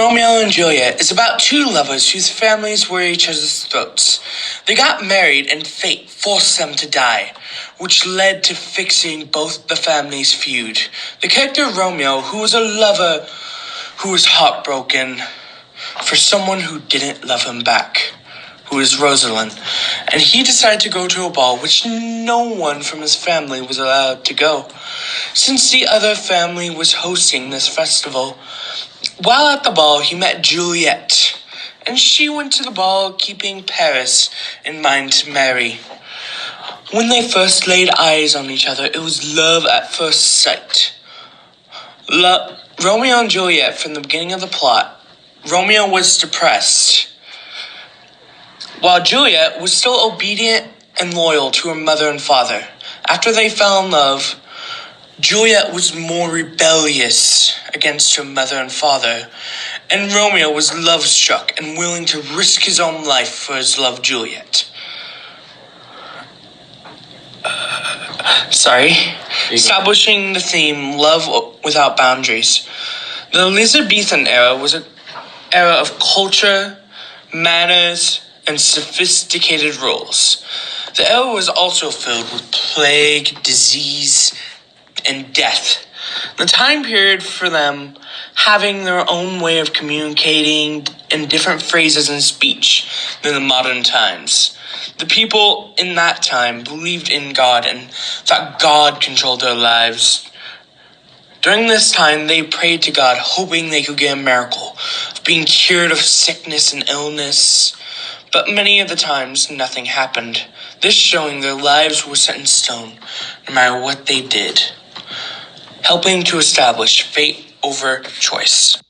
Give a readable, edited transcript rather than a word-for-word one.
Romeo and Juliet is about two lovers whose families were at each other's throats. They got married and fate forced them to die, which led to fixing both the families' feud. The character Romeo, who was a lover who was heartbroken for someone who didn't love him back, who is Rosalind, and he decided to go to a ball which no one from his family was allowed to go, since the other family was hosting this festival. While at the ball, he met Juliet, and she went to the ball keeping Paris in mind to marry. When they first laid eyes on each other, it was love at first sight. Romeo and Juliet, from the beginning of the plot, Romeo was depressed, while Juliet was still obedient and loyal to her mother and father. After they fell in love, Juliet was more rebellious against her mother and father, and Romeo was love-struck and willing to risk his own life for his love, Juliet. Establishing the theme, love without boundaries. The Elizabethan era was an era of culture, manners, and sophisticated rules. The era was also filled with plague, disease, and death. The time period for them having their own way of communicating in different phrases and speech than the modern times. The people in that time believed in God and thought God controlled their lives. During this time, they prayed to God, hoping they could get a miracle of being cured of sickness and illness. But many of the times, nothing happened. This showing their lives were set in stone, no matter what they did, helping to establish fate over choice.